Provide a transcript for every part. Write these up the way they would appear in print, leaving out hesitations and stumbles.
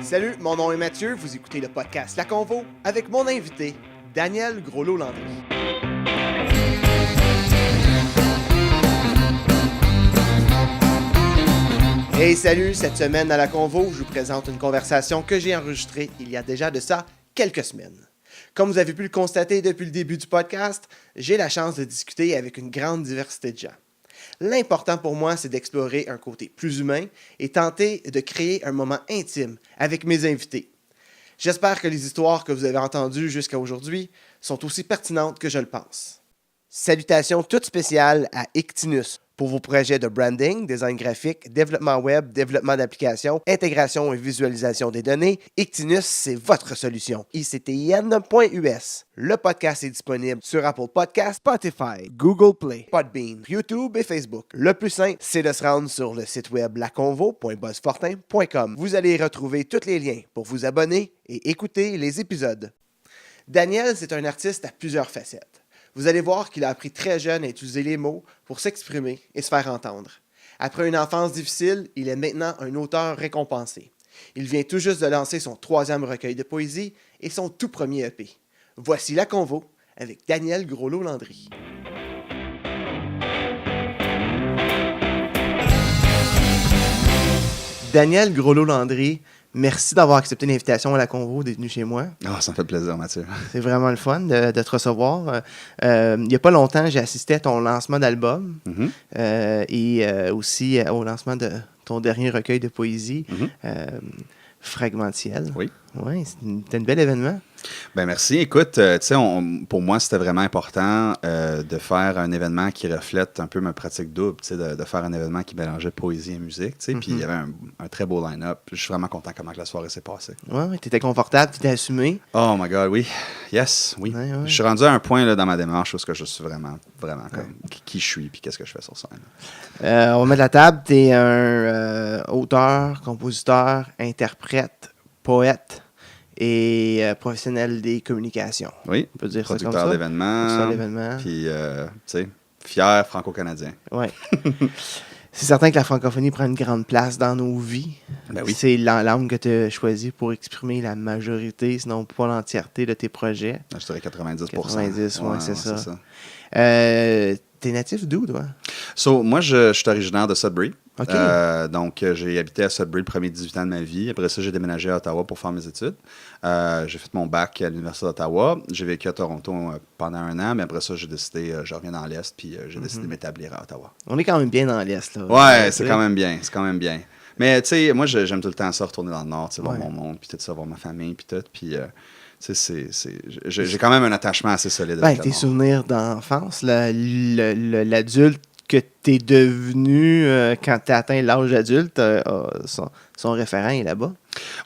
Salut, mon nom est Mathieu, vous écoutez le podcast La Convo avec mon invité, Daniel Groslo-Landry. Hey salut, cette semaine à La Convo, je vous présente une conversation que j'ai enregistrée il y a déjà de ça quelques semaines. Comme vous avez pu le constater depuis le début du podcast, j'ai la chance de discuter avec une grande diversité de gens. L'important pour moi, c'est d'explorer un côté plus humain et tenter de créer un moment intime avec mes invités. J'espère que les histoires que vous avez entendues jusqu'à aujourd'hui sont aussi pertinentes que je le pense. Salutations toutes spéciales à Ictinus pour vos projets de branding, design graphique, développement web, développement d'applications, intégration et visualisation des données. Ictinus, c'est votre solution. ictin.us. Le podcast est disponible sur Apple Podcasts, Spotify, Google Play, Podbean, YouTube et Facebook. Le plus simple, c'est de se rendre sur le site web laconvo.buzzfortin.com. Vous allez y retrouver tous les liens pour vous abonner et écouter les épisodes. Daniel, c'est un artiste à plusieurs facettes. Vous allez voir qu'il a appris très jeune à utiliser les mots pour s'exprimer et se faire entendre. Après une enfance difficile, il est maintenant un auteur récompensé. Il vient tout juste de lancer son 3e recueil de poésie et son tout premier EP. Voici La Convo avec Daniel Groslo-Landry. Daniel Groslo-Landry, merci d'avoir accepté l'invitation à La Convo, d'être venu chez moi. Ah, ça me fait plaisir, Mathieu. C'est vraiment le fun de te recevoir. Il n'y a pas longtemps, j'ai assisté à ton lancement d'album et aussi au lancement de ton dernier recueil de poésie, Fragmentiel. Oui. Oui, c'était un bel événement. Ben merci. Écoute, tu sais, pour moi, c'était vraiment important de faire un événement qui reflète un peu ma pratique double, tu sais, de faire un événement qui mélangeait poésie et musique, tu sais, puis il y avait un très beau line-up. Je suis vraiment content comment la soirée s'est passée. Oui, tu étais confortable, tu étais assumé. Oh my God, oui. Yes, oui. Ouais. Je suis rendu à un point là, dans ma démarche où je suis vraiment comme qui je suis puis qu'est-ce que je fais sur scène. On va mettre la table. Tu es un auteur, compositeur, interprète, poète et professionnel des communications. Oui, on peut dire producteur ça comme ça. d'événements. Puis, tu sais, fier franco-canadien. Oui. C'est certain que la francophonie prend une grande place dans nos vies. Ben oui. C'est la langue que tu as choisie pour exprimer la majorité, sinon pas l'entièreté de tes projets. Je dirais 90%. 90, oui, c'est ça. T'es natif d'où, toi? Moi, je suis originaire de Sudbury. OK. Donc, j'ai habité à Sudbury le premier 18 ans de ma vie. Après ça, j'ai déménagé à Ottawa pour faire mes études. J'ai fait mon bac à l'Université d'Ottawa. J'ai vécu à Toronto pendant 1 an, mais après ça, j'ai décidé, je reviens dans l'Est, puis j'ai décidé de m'établir à Ottawa. On est quand même bien dans l'Est, là. Ouais, c'est quand même bien. C'est quand même bien. Mais, tu sais, moi, j'aime tout le temps ça, retourner dans le Nord, voir mon monde, puis tout ça, voir ma famille, puis tout. Puis, j'ai quand même un attachement assez solide avec tes souvenirs d'enfance, l'adulte que tu es devenu quand tu as atteint l'âge adulte, son référent est là-bas.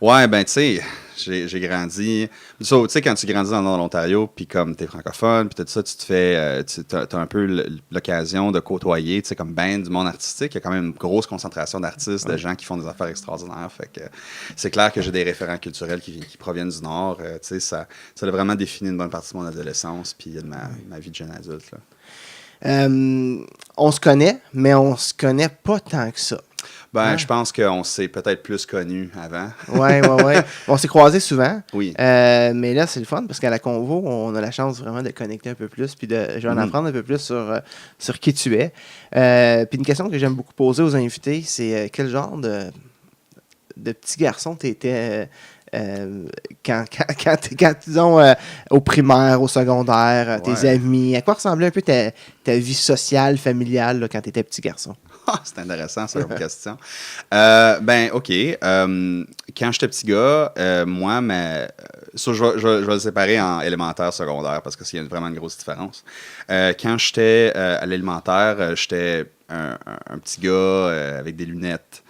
Ouais, ben, tu sais, j'ai grandi. Tu sais, quand tu grandis dans le nord de l'Ontario, puis comme tu es francophone, puis tout ça, tu te fais. Tu as un peu l'occasion de côtoyer, tu sais, comme ben du monde artistique. Il y a quand même une grosse concentration d'artistes, de gens qui font des affaires extraordinaires. Fait que c'est clair que j'ai des référents culturels qui proviennent du Nord. Tu sais, ça a vraiment défini une bonne partie de mon adolescence, puis de ma vie de jeune adulte, là. On se connaît, mais on se connaît pas tant que ça. Je pense qu'on s'est peut-être plus connus avant. Oui. On s'est croisés souvent. Oui. Mais là, c'est le fun parce qu'à la Convo, on a la chance vraiment de connecter un peu plus puis je vais en apprendre un peu plus sur qui tu es. Puis une question que j'aime beaucoup poser aux invités, c'est quel genre de petit garçon tu étais quand disons, au primaire, au secondaire, tes amis, à quoi ressemblait un peu ta vie sociale, familiale là, quand tu étais petit garçon? C'est intéressant, ça, comme question. OK. Quand j'étais petit gars, moi, je vais le séparer en élémentaire, secondaire, parce qu'il y a vraiment une grosse différence. Quand j'étais à l'élémentaire, j'étais un petit gars avec des lunettes.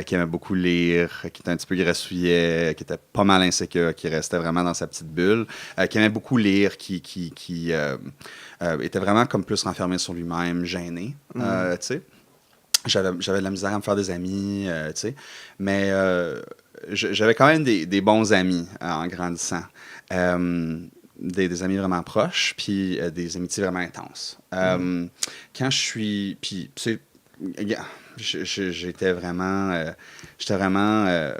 Qui aimait beaucoup lire, qui était un petit peu grassouillet, qui était pas mal insécure, qui restait vraiment dans sa petite bulle, qui aimait beaucoup lire, qui était vraiment comme plus renfermé sur lui-même, gêné, tu sais. J'avais de la misère à me faire des amis, tu sais, mais j'avais quand même des bons amis en grandissant. Des amis vraiment proches, puis des amitiés vraiment intenses. Quand je suis... Puis, j'étais vraiment,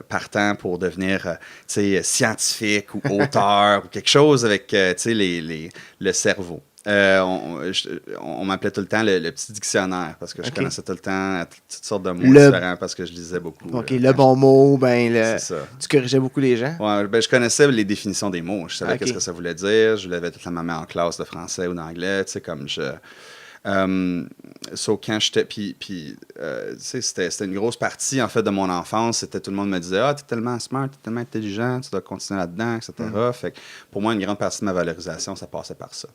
partant pour devenir scientifique ou auteur ou quelque chose avec le cerveau. On m'appelait tout le temps le petit dictionnaire parce que je connaissais tout le temps toutes sortes de mots différents parce que je lisais beaucoup. OK, le bon mot, c'est ça. Tu corrigeais beaucoup les gens? Ouais, ben, je connaissais les définitions des mots. Je savais qu'est-ce que ça voulait dire. Je l'avais toute la main en classe de français ou d'anglais, comme je... quand j'étais... c'était une grosse partie, en fait, de mon enfance. C'était tout le monde me disait « Ah, t'es tellement smart, t'es tellement intelligent, tu dois continuer là-dedans, etc. Fait que pour moi, une grande partie de ma valorisation, ça passait par ça.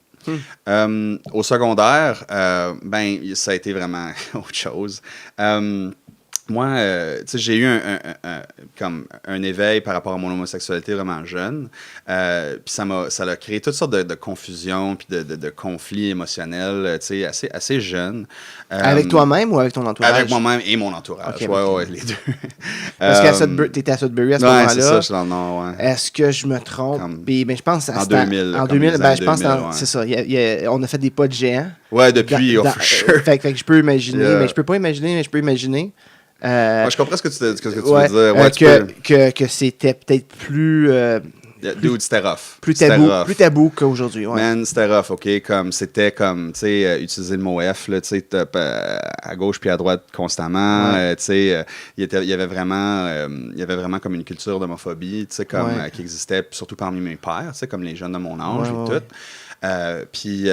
Au secondaire, ça a été vraiment autre chose. Moi, j'ai eu comme un éveil par rapport à mon homosexualité vraiment jeune. Puis ça a créé toutes sortes de confusions puis de conflits émotionnels, assez jeunes. Avec toi-même ou avec ton entourage? Avec moi-même et mon entourage. Okay, ouais, les deux. Parce que tu étais à Sudbury à ce moment-là. C'est ça, je suis dans le Nord, ouais. Est-ce que je me trompe? Puis, je pense en 2000. En 2000, je pense que c'est ça. On a fait des pas de géants. Ouais, depuis, for sure. Fait que je peux imaginer, mais je peux pas imaginer, mais je peux imaginer. Je comprends ce que tu veux dire. Ouais, que c'était peut-être plus... Dude, c'était rough. Plus tabou qu'aujourd'hui. Ouais. Man, c'était rough, OK? C'était comme, tu sais, utiliser le mot F, là, tu sais, à gauche puis à droite constamment. Ouais. Tu sais, il y avait vraiment comme une culture d'homophobie, tu sais, qui existait surtout parmi mes pairs, tu sais, comme les jeunes de mon âge et tout. Puis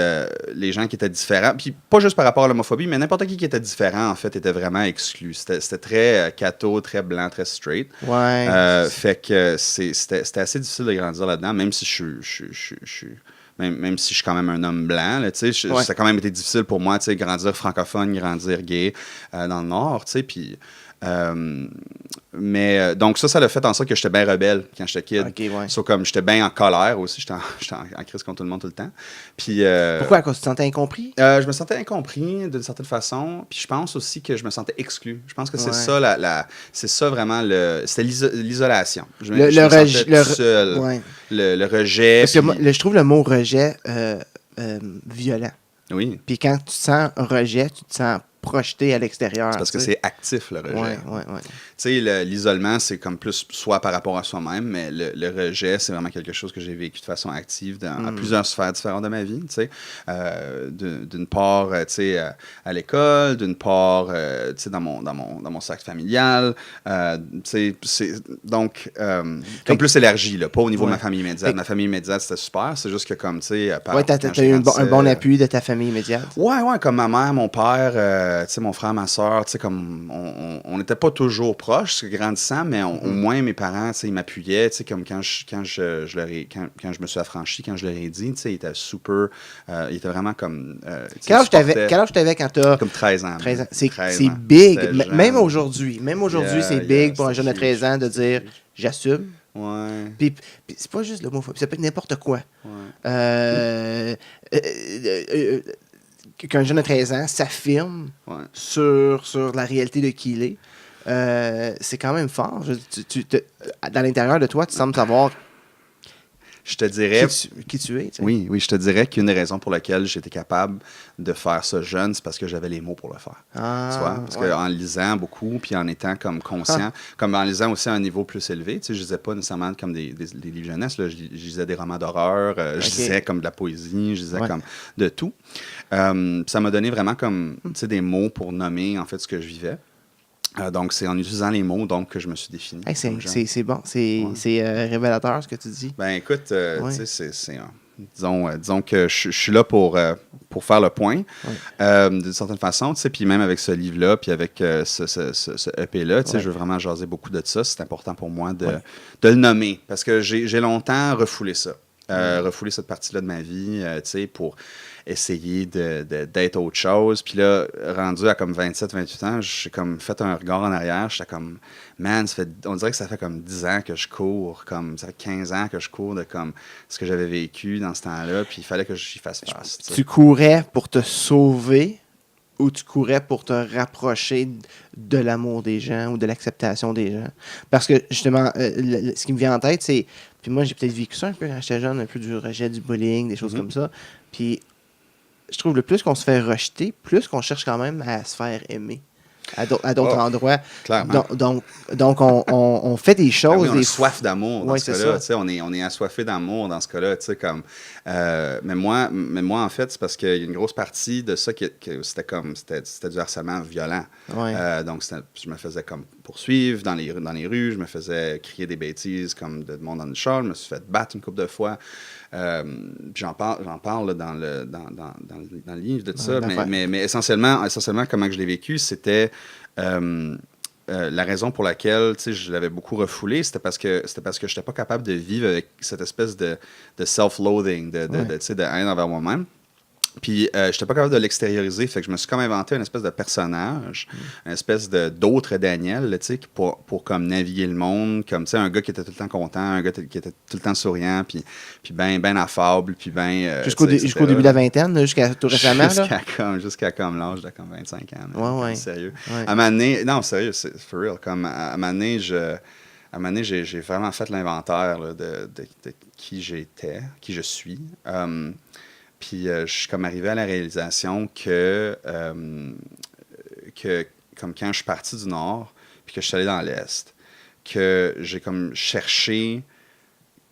les gens qui étaient différents, puis pas juste par rapport à l'homophobie, mais n'importe qui était différent, en fait, était vraiment exclu. C'était très catho, très blanc, très straight. Ouais. Fait que c'était assez difficile de grandir là-dedans, même si même si je suis quand même un homme blanc, ça a quand même été difficile pour moi, grandir francophone, grandir gay dans le Nord, puis... mais donc ça l'a fait en sorte que j'étais bien rebelle quand j'étais kid. Okay, ouais. Comme j'étais bien en colère aussi, j'étais en crise contre tout le monde tout le temps. Puis pourquoi? À cause que tu te sentais incompris? Je me sentais incompris d'une certaine façon. Puis je pense aussi que je me sentais exclu. Je pense que c'est ça c'est ça vraiment c'était l'isolation. Je me sentais tout seul. Ouais. Le rejet. Parce que moi, je trouve le mot rejet violent. Oui. Puis quand tu te sens rejet, tu te sens projeté à l'extérieur. C'est parce que c'est actif, le rejet. Ouais. Tu sais, l'isolement, c'est comme plus soit par rapport à soi-même, mais le rejet, c'est vraiment quelque chose que j'ai vécu de façon active dans plusieurs sphères différentes de ma vie. Tu sais, d'une part, tu sais, à l'école, d'une part, tu sais, dans mon cercle familial. Tu sais, donc, comme plus élargi, là, pas au niveau de ma famille immédiate. Ma famille immédiate, c'était super. C'est juste que comme, tu sais, t'as eu un bon appui de ta famille immédiate. Ouais, comme ma mère, mon père, tu sais, mon frère, ma soeur, tu sais, comme on n'était pas toujours proches, grandissant, mais au moins mes parents, tu sais, ils m'appuyaient, tu sais, comme quand je me suis affranchi, quand je leur ai dit, tu sais, ils étaient super, ils étaient vraiment comme... Quel âge t'avais quand t'as... Comme 13 ans. 13 ans. C'est big. Même aujourd'hui, c'est big pour un jeune de 13 ans de dire « j'assume ». Ouais. Puis c'est pas juste l'homophobie, ça peut être n'importe quoi. Ouais. Qu'un jeune de 13 ans s'affirme sur la réalité de qui il est, c'est quand même fort. Dans l'intérieur de toi, tu sembles savoir je te dirais qui tu es. T'sais. Oui, je te dirais qu'une des raisons pour laquelle j'étais capable de faire ça jeune, c'est parce que j'avais les mots pour le faire. Tu vois? Parce qu'en lisant beaucoup, puis en étant comme conscient, comme en lisant aussi à un niveau plus élevé, tu sais, je lisais pas nécessairement comme des livres jeunesse, là, je lisais des romans d'horreur, je lisais comme de la poésie, je lisais comme de tout. Ça m'a donné vraiment comme, tu sais, des mots pour nommer en fait ce que je vivais. Donc, c'est en utilisant les mots donc, que je me suis défini. Hey, c'est bon. C'est révélateur, ce que tu dis. Ben écoute, tu sais, disons que je suis là pour faire le point, d'une certaine façon. Tu sais, puis même avec ce livre-là, puis avec ce EP-là, tu sais, je veux vraiment jaser beaucoup de ça. C'est important pour moi de le nommer, parce que j'ai longtemps refoulé ça. Refouler cette partie-là de ma vie, tu sais, pour essayer d'être autre chose. Puis là, rendu à comme 27-28 ans, j'ai comme fait un regard en arrière. J'étais comme, man, on dirait que ça fait comme 10 ans que je cours, comme ça fait 15 ans que je cours de comme ce que j'avais vécu dans ce temps-là, puis il fallait que j'y fasse face. Tu courais pour te sauver ou tu courais pour te rapprocher de l'amour des gens ou de l'acceptation des gens? Parce que, justement, ce qui me vient en tête, c'est... Puis moi, j'ai peut-être vécu ça un peu quand j'étais jeune, un peu du rejet, du bullying, des choses comme ça. Puis je trouve le plus qu'on se fait rejeter, plus qu'on cherche quand même à se faire aimer. à d'autres endroits. Clairement. Donc on fait des choses. On a soif d'amour dans ce cas-là. Ça. On est assoiffé d'amour dans ce cas-là. Mais moi, en fait, c'est parce qu'il y a une grosse partie de ça que c'était du harcèlement violent. Ouais. Donc, je me faisais comme poursuivre dans les rues, je me faisais crier des bêtises comme de monde dans le char, je me suis fait battre une couple de fois. J'en parle là, dans le livre de tout ça, mais essentiellement, comment que je l'ai vécu, c'était la raison pour laquelle je l'avais beaucoup refoulé, c'était parce que je n'étais pas capable de vivre avec cette espèce de self-loathing, de haine envers moi-même. Puis, je n'étais pas capable de l'extérioriser, fait que je me suis comme inventé une espèce de personnage, une espèce d'autre Daniel, pour comme naviguer le monde, comme un gars qui était tout le temps content, un gars qui était tout le temps souriant, puis ben affable, puis ben... jusqu'au début de la vingtaine, jusqu'à tout récemment, jusqu'à comme l'âge de comme 25 ans. Ouais. Sérieux. Ouais. À un moment donné, non, sérieux, c'est for real. Comme à un moment donné, j'ai vraiment fait l'inventaire là, de qui j'étais, qui je suis. Puis je suis comme arrivé à la réalisation que comme quand je suis parti du Nord, puis que je suis allé dans l'Est, que j'ai comme cherché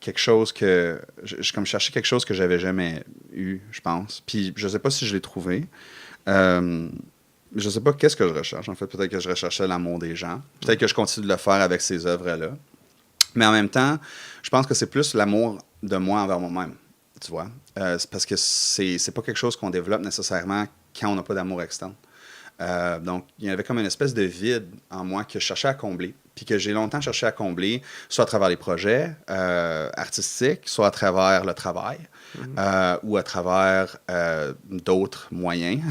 quelque chose que... J'ai comme cherché quelque chose que j'avais jamais eu, je pense. Puis je sais pas si je l'ai trouvé. Je sais pas qu'est-ce que je recherche. En fait, peut-être que je recherchais l'amour des gens. Peut-être que je continue de le faire avec ces œuvres-là. Mais en même temps, je pense que c'est plus l'amour de moi envers moi-même. Tu vois? C'est parce que c'est pas quelque chose qu'on développe nécessairement quand on n'a pas d'amour externe. Donc, il y avait comme une espèce de vide en moi que je cherchais à combler, puis que j'ai longtemps cherché à combler, soit à travers les projets artistiques, soit à travers le travail, ou à travers d'autres moyens,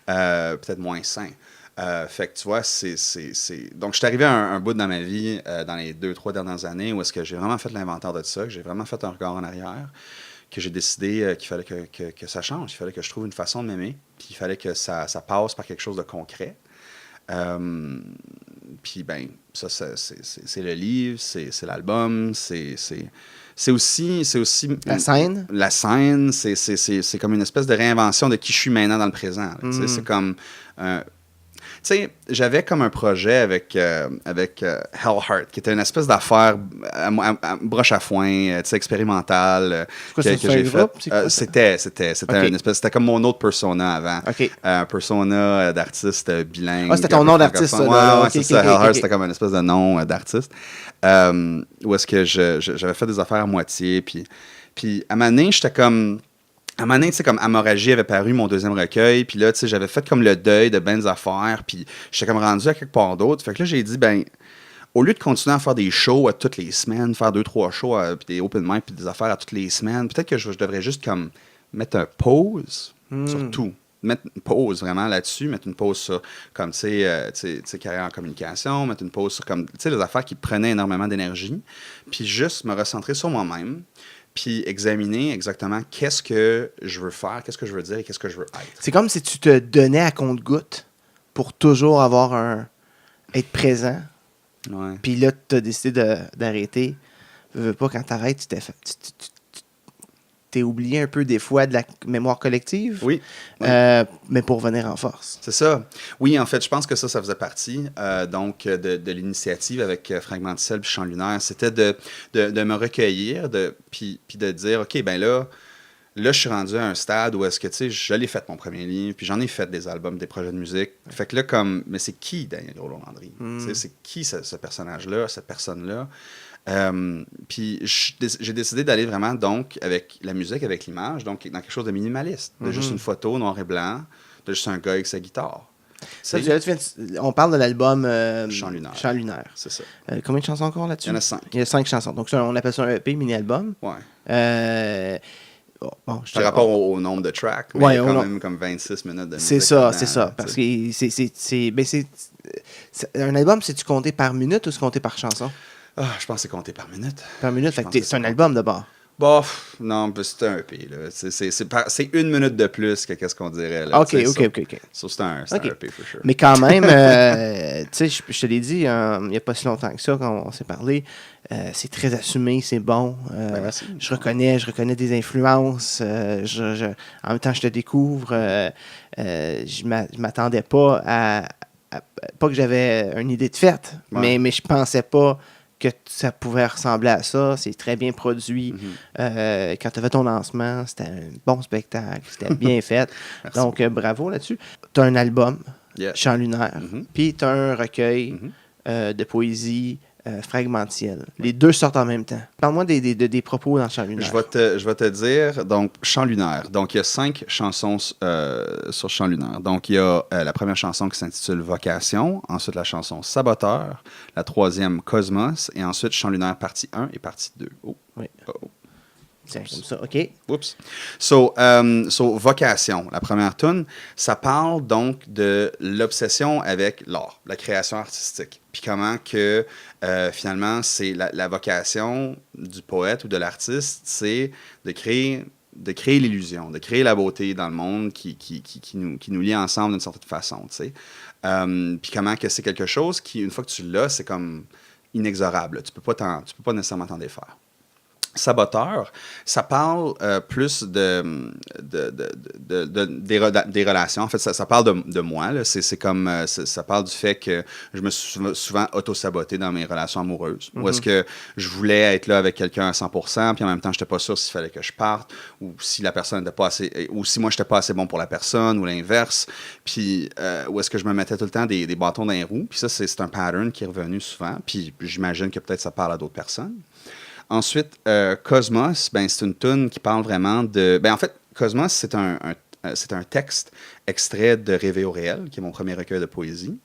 peut-être moins sains. Fait que tu vois, donc je suis arrivé à un bout dans ma vie, dans les 2-3 dernières années, où est-ce que j'ai vraiment fait l'inventaire de ça, que j'ai vraiment fait un regard en arrière, que j'ai décidé qu'il fallait que ça change, il fallait que je trouve une façon de m'aimer, puis il fallait que ça passe par quelque chose de concret. Puis ben, ça, c'est le livre, c'est l'album, c'est aussi... La scène? La scène, c'est comme une espèce de réinvention de qui je suis maintenant dans le présent. C'est comme... Tu sais, j'avais comme un projet avec Hellheart, qui était une espèce d'affaire broche à foin, expérimentale. Que j'ai fait. C'était comme mon autre persona avant. Okay. Un persona d'artiste bilingue. Ah, c'était ton nom d'artiste, ça. Ouais, c'est ça. Hellheart, c'était comme une espèce de nom d'artiste. Où est-ce que j'avais fait des affaires à moitié. Puis à un moment donné, j'étais comme... À un moment donné, comme Hémorragie avait paru, mon deuxième recueil, puis là, j'avais fait comme le deuil de ben des affaires, puis j'étais comme rendu à quelque part d'autre. Fait que là, j'ai dit, ben, au lieu de continuer à faire des shows à toutes les semaines, faire 2-3 shows, puis des open mic, puis des affaires à toutes les semaines, peut-être que je devrais juste comme mettre un pause sur tout. Mettre une pause vraiment là-dessus, mettre une pause sur, comme, tu sais, carrière en communication, mettre une pause sur, comme, tu sais, les affaires qui prenaient énormément d'énergie, puis juste me recentrer sur moi-même, puis examiner exactement qu'est-ce que je veux faire, qu'est-ce que je veux dire et qu'est-ce que je veux être. C'est comme si tu te donnais à compte-gouttes pour toujours être présent. Ouais. Puis là, tu as décidé d'arrêter. Veux pas, quand t'arrêtes, tu t'es oublié un peu des fois de la mémoire collective. Oui. Mais pour revenir en force. C'est ça. Oui, en fait, je pense que ça faisait partie donc de l'initiative avec Fragment de Sel et Chant Lunaire. C'était de me recueillir, puis de dire, OK, ben là, je suis rendu à un stade où est-ce que, tu sais, je l'ai fait mon premier livre, puis j'en ai fait des albums, des projets de musique. Fait que là, comme, mais c'est qui Daniel Groslot-Landry? C'est qui ce personnage-là, cette personne-là? Puis j'ai décidé d'aller vraiment donc avec la musique, avec l'image, donc dans quelque chose de minimaliste, de juste une photo noir et blanc, de juste un gars avec sa guitare. Ça, on parle de l'album Chant Lunaire. Chant Lunaire. C'est ça. Combien de chansons encore là-dessus? Il y en a 5. Il y a 5 chansons. Donc ça, on appelle ça un EP, mini-album. Ouais. Par rapport au nombre de tracks, mais il y a quand même comme 26 minutes de musique. C'est ça. Parce que un album, c'est-tu compté par minute ou c'est compté par chanson? Je pense que c'est compté par minute. Par minute, fait que c'est un album d'abord. Bof, non, c'est un EP. C'est 1 minute de plus que qu'est-ce qu'on dirait. Là, OK. So, c'est un EP, for sure. Mais quand même, tu sais, je te l'ai dit, il n'y a pas si longtemps que ça, quand on s'est parlé, c'est très assumé, c'est bon. Je reconnais des influences. En même temps, je te découvre. Je m'attendais pas pas que j'avais une idée de fête, Ouais. mais je pensais pas que ça pouvait ressembler à ça. C'est très bien produit. Quand tu as fait ton lancement, c'était un bon spectacle. C'était bien fait. Merci Donc, bravo là-dessus. Tu as un album, Yeah. Chant lunaire, puis tu as un recueil de poésie fragmentielle. Les deux sortent en même temps. Parle-moi des propos dans Chant lunaire. Je vais te dire, donc, Chant lunaire. Donc, il y a 5 chansons sur Chant lunaire. Donc, il y a la première chanson qui s'intitule Vocation, ensuite la chanson Saboteur, la troisième Cosmos, et ensuite Chant lunaire partie 1 et partie 2. Oh. Oui. Oh. Tiens, comme ça, OK. Oups. So, Vocation, la première tune, ça parle donc de l'obsession avec l'art, la création artistique. Puis comment que, finalement, c'est la vocation du poète ou de l'artiste, c'est de créer l'illusion, de créer la beauté dans le monde qui nous lie ensemble d'une certaine façon, tu sais. Puis comment que c'est quelque chose qui, une fois que tu l'as, c'est comme inexorable. Tu peux pas nécessairement t'en défaire. Saboteur, ça parle plus des relations. En fait, ça parle de moi. Là. C'est comme, ça parle du fait que je me suis souvent auto-saboté dans mes relations amoureuses. Ou est-ce que je voulais être là avec quelqu'un à 100%, puis en même temps, je n'étais pas sûr s'il fallait que je parte, ou si la personne n'était pas assez, ou si moi, je n'étais pas assez bon pour la personne, ou l'inverse. Puis, ou est-ce que je me mettais tout le temps des bâtons dans les roues. Puis ça, c'est un pattern qui est revenu souvent. Puis j'imagine que peut-être ça parle à d'autres personnes. Ensuite, Cosmos, ben, c'est une tune qui parle vraiment de... Ben, en fait, Cosmos, c'est un texte extrait de Rêver au réel, qui est mon premier recueil de poésie.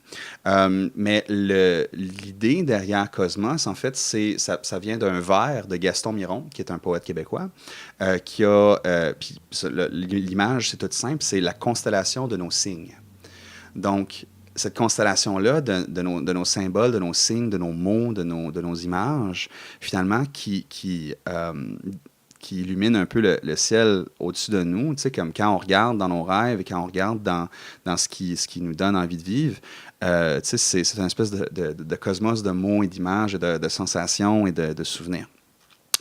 Mais l'idée derrière Cosmos, en fait, ça vient d'un vers de Gaston Miron, qui est un poète québécois, qui a... puis l'image, c'est toute simple, c'est la constellation de nos signes. Donc, cette constellation-là de nos symboles, de nos signes, de nos mots, de nos images, finalement, qui illumine un peu le ciel au-dessus de nous, tu sais, comme quand on regarde dans nos rêves et quand on regarde dans ce qui nous donne envie de vivre, tu sais, c'est une espèce de cosmos de mots et d'images, et de sensations et de souvenirs.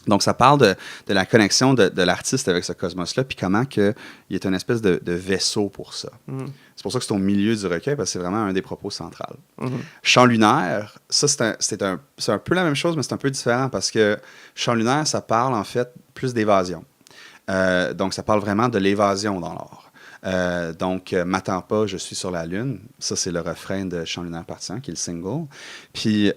Donc, ça parle de la connexion de l'artiste avec ce cosmos-là, puis comment il est une espèce de vaisseau pour ça. C'est pour ça que c'est au milieu du recueil, parce que c'est vraiment un des propos centraux. Chant lunaire, ça, c'est un peu la même chose, mais c'est un peu différent, parce que Chant lunaire, ça parle, en fait, plus d'évasion. Donc, ça parle vraiment de l'évasion dans l'art. Donc, M'attends pas, je suis sur la lune. Ça, c'est le refrain de Chant lunaire partie 1, qui est le single. Puis,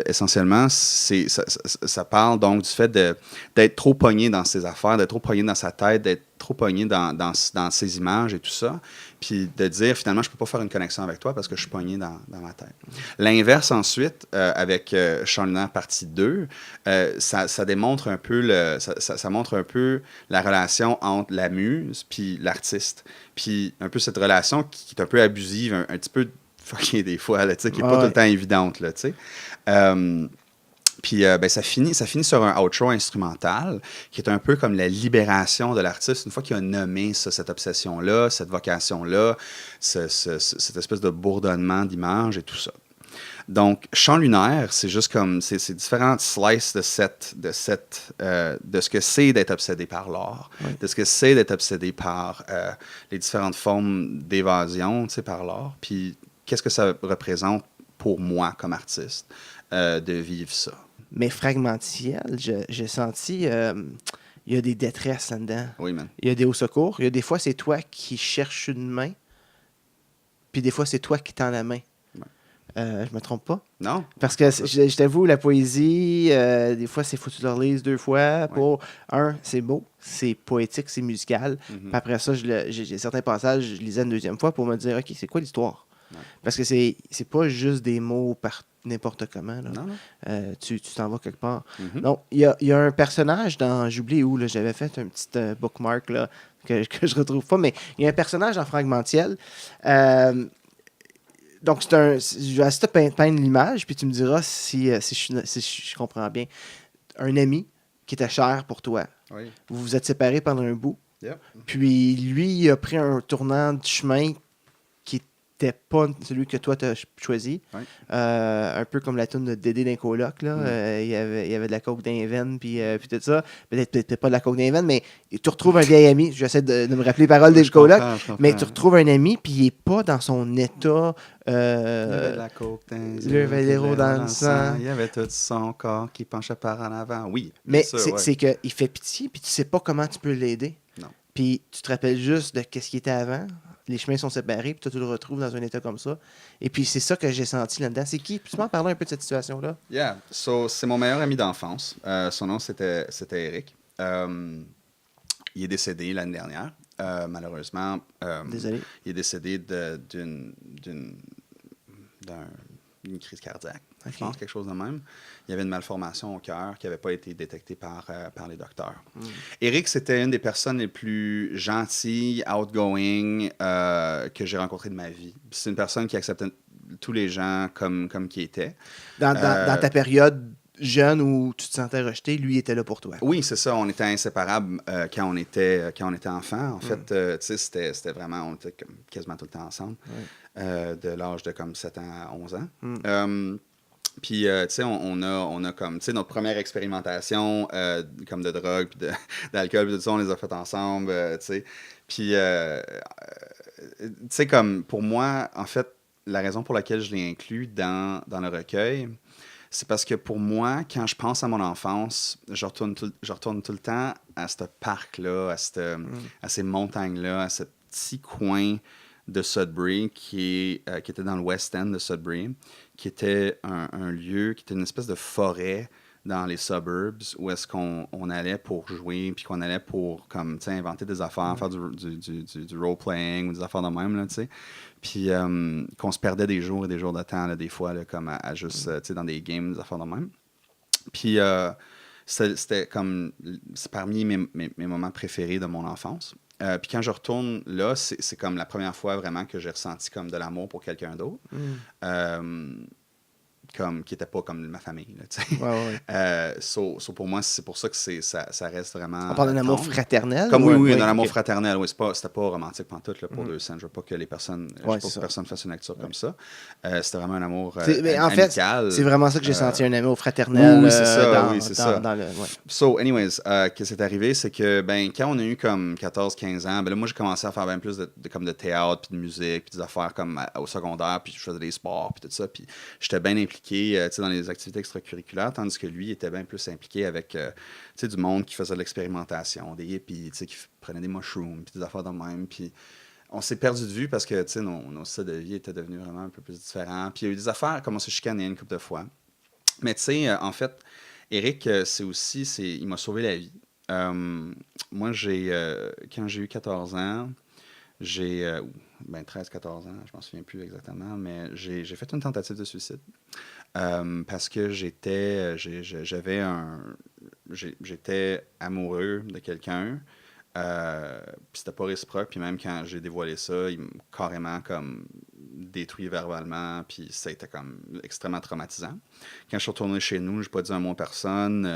essentiellement, ça parle donc du fait d'être trop pogné dans ses affaires, d'être trop pogné dans sa tête, d'être trop pogné dans ses images et tout ça. Puis de dire, finalement, je peux pas faire une connexion avec toi parce que je suis pogné dans ma tête. L'inverse, ensuite, avec Chant lunaire partie 2, ça démontre un peu ça montre un peu la relation entre la muse puis l'artiste. Puis un peu cette relation qui est un peu abusive, un petit peu fuckée des fois, là, qui n'est pas tout le temps évidente. Là, puis ben, ça finit sur un outro instrumental qui est un peu comme la libération de l'artiste une fois qu'il a nommé ça, cette obsession-là, cette vocation-là, cette espèce de bourdonnement d'images et tout ça. Donc, Chant lunaire, c'est juste comme c'est différentes slices de ce que c'est d'être obsédé par l'art, de ce que c'est d'être obsédé par les différentes formes d'évasion, tu sais, par l'art. Puis, qu'est-ce que ça représente pour moi comme artiste de vivre ça. Mais fragmentiel, j'ai senti... il y a des détresses là-dedans. Oui, man. Il y a des hauts secours. Il y a des fois, c'est toi qui cherches une main. Puis des fois, c'est toi qui tends la main. Je me trompe pas? Non. Parce que je t'avoue, la poésie, des fois, c'est faut que tu le relises 2 fois. Pour c'est beau, c'est poétique, c'est musical. Puis après ça, j'ai certains passages, je lisais une 2e fois pour me dire, OK, c'est quoi l'histoire? Parce que c'est pas juste des mots par n'importe comment. Là. Non. Tu t'en vas quelque part. Donc, il y a un personnage dans... J'oublie où, là, j'avais fait un petit bookmark là, que je retrouve pas, mais il y a un personnage en fragmentiel. Donc, je vais essayer de peindre l'image, puis tu me diras si je comprends bien. Un ami qui était cher pour toi. Oui. Vous vous êtes séparés pendant un bout. Yep. Puis lui, il a pris un tournant du chemin qui c'était pas celui que toi, tu as choisi. Ouais. Un peu comme la tune de Dédé d'un coloc. Là. Il y avait de la coke dans les veines, puis tout ça. Peut-être pas de la coke dans les veines, mais tu retrouves un vieil ami. J'essaie de me rappeler les paroles des colocs. Mais tu retrouves un ami, puis il n'est pas dans son état. Il y avait de la coke le Valero dans le sang. Il y avait tout son corps qui penchait par en avant. Oui, mais sûr, c'est qu'il fait pitié, puis tu sais pas comment tu peux l'aider. Non. Puis tu te rappelles juste de ce qui était avant. Les chemins sont séparés, puis toi, tu le retrouves dans un état comme ça. Et puis, c'est ça que j'ai senti là-dedans. C'est qui? Peux-tu m'en parler un peu de cette situation-là? Yeah. So, c'est mon meilleur ami d'enfance. Son nom, c'était Eric. Il est décédé l'année dernière, malheureusement. Désolé. Il est décédé d'une crise cardiaque. Okay. Je pense quelque chose de même. Il y avait une malformation au cœur qui n'avait pas été détectée par les docteurs. Eric, c'était une des personnes les plus gentilles, outgoing que j'ai rencontrées de ma vie. C'est une personne qui acceptait tous les gens comme qui étaient. Dans ta période jeune où tu te sentais rejeté, lui était là pour toi. Oui, c'est ça. On était inséparables quand on était enfant. En fait, tu sais, c'était vraiment... On était quasiment tout le temps ensemble. De l'âge de comme 7 ans à 11 ans. Puis, tu sais, on a comme, tu sais, notre première expérimentation comme de drogue, puis d'alcool, puis tout ça, on les a fait ensemble, tu sais. Puis, tu sais, comme, pour moi, en fait, la raison pour laquelle je l'ai inclus dans le recueil, c'est parce que pour moi, quand je pense à mon enfance, je retourne tout le temps à ce parc-là, à ces montagnes-là, à ce petit coin de Sudbury qui était dans le West End de Sudbury, qui était un lieu, qui était une espèce de forêt dans les suburbs où est-ce qu'on allait pour jouer, puis qu'on allait pour comme, inventer des affaires, faire du role-playing ou des affaires de même, là, tu sais. Puis qu'on se perdait des jours et des jours de temps, là, des fois, là, comme à juste, tu sais, dans des games, des affaires de même. Puis c'était comme, c'est parmi mes moments préférés de mon enfance. Puis quand je retourne là, c'est comme la première fois vraiment que j'ai ressenti comme de l'amour pour quelqu'un d'autre. Comme, qui n'était pas comme ma famille. Là, so pour moi, c'est pour ça que ça reste vraiment... On parle d'un amour fraternel? Comme oui, d'un amour fraternel. Oui, c'était pas romantique pantoute, là, pour deux scènes. Je veux pas que les personnes... je veux pas que personne fasse une lecture comme ça. C'était vraiment un amour amical. En fait, c'est vraiment ça que j'ai senti, un amour fraternel. Oui, c'est ça. Dans le, So, anyways, ce qui s'est arrivé, c'est que quand on a eu comme 14-15 ans, là, moi, j'ai commencé à faire bien plus de théâtre, puis de musique, puis des affaires comme au secondaire, puis je faisais des sports, puis tout ça. Puis j'étais bien impliqué dans les activités extracurriculaires, tandis que lui était bien plus impliqué avec du monde qui faisait de l'expérimentation, des hippies qui prenaient des mushrooms, puis des affaires de même. Puis on s'est perdu de vue parce que nos styles de vie étaient devenus vraiment un peu plus différents. Puis il y a eu des affaires comme on s'est chicané une couple de fois. Mais tu sais, en fait, Eric, il m'a sauvé la vie. Moi, quand j'ai eu 14 ans, 13-14 ans, je m'en souviens plus exactement, mais j'ai fait une tentative de suicide parce que j'étais amoureux de quelqu'un, puis c'était pas réciproque, puis même quand j'ai dévoilé ça, il m'a carrément comme détruit verbalement, puis ça a été comme extrêmement traumatisant. Quand je suis retourné chez nous, j'ai pas dit un mot à personne,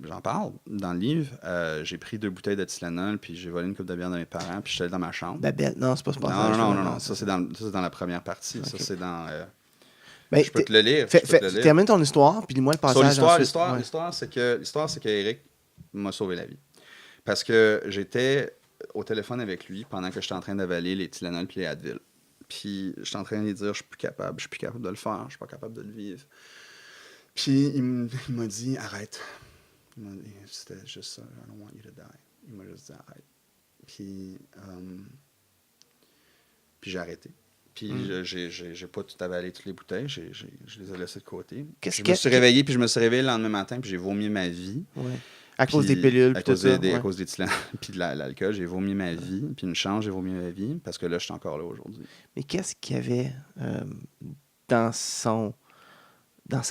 j'en parle dans le livre, j'ai pris 2 bouteilles de Tylenol, puis j'ai volé une coupe de bière de mes parents, puis je suis allé dans ma chambre. Babel, non, c'est pas ce passage. Non, ça c'est dans la première partie, okay. Ça c'est dans... je peux te le lire. Termine ton histoire, puis dis-moi le passage. L'histoire, c'est que Eric m'a sauvé la vie. Parce que j'étais au téléphone avec lui pendant que j'étais en train d'avaler les Tylenol puis les Advil. Puis j'étais en train de lui dire, je suis plus capable de le faire, je suis pas capable de le vivre. Puis il m'a dit, arrête. C'était juste ça, I don't want you to die. Il m'a juste dit, arrête. Puis j'ai arrêté. Puis j'ai pas tout avalé toutes les bouteilles, je les ai laissées de côté. Je me suis réveillé le lendemain matin, puis j'ai vomi ma vie. Ouais. À cause des pilules, à cause des Tylenol, puis de l'alcool, j'ai vomi ma vie. Puis une chance, j'ai vomi ma vie, parce que là, je suis encore là aujourd'hui. Mais qu'est-ce qu'il y avait dans sa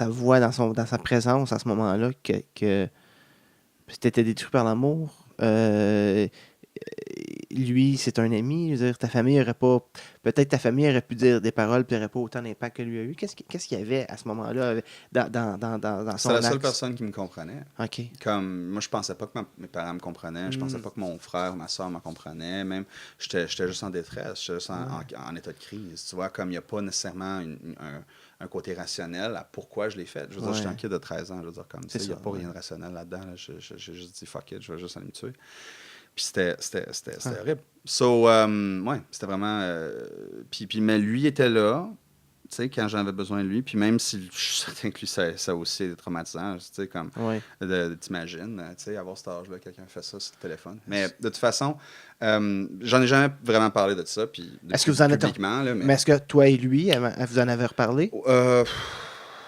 voix, dans sa présence à ce moment-là, que tu étais détruit par l'amour? lui, c'est un ami. Je veux dire, ta famille aurait pas. Peut-être ta famille aurait pu dire des paroles puis n'aurait pas autant d'impact que lui a eu. Qu'est-ce qu'il y avait à ce moment-là dans C'est son la seule axe? personne qui me comprenait. OK. Comme, moi, je pensais pas que mes parents me comprenaient. Je pensais Hmm. pas que mon frère ou ma soeur me comprenaient. Même, j'étais juste en détresse. J'étais juste en état de crise. Tu vois, comme il n'y a pas nécessairement un côté rationnel à pourquoi je l'ai fait. Je veux dire, j'étais un kid de 13 ans. Je veux dire, comme, tu sais, il n'y a pas rien de rationnel là-dedans. Là. J'ai juste dit, fuck it, je vais juste aller me tuer. Puis c'était horrible. So, ouais, c'était vraiment... mais lui était là, tu sais, quand j'avais besoin de lui. Puis même si je suis certain que lui, ça aussi est traumatisant, tu sais, comme, Ouais. t'imagines, tu sais, avoir cet âge-là, quelqu'un fait ça sur le téléphone. Mais de toute façon, j'en ai jamais vraiment parlé de ça, puis Est-ce que vous en êtes... publiquement, là, Mais est-ce que toi et lui, vous en avez reparlé? Euh,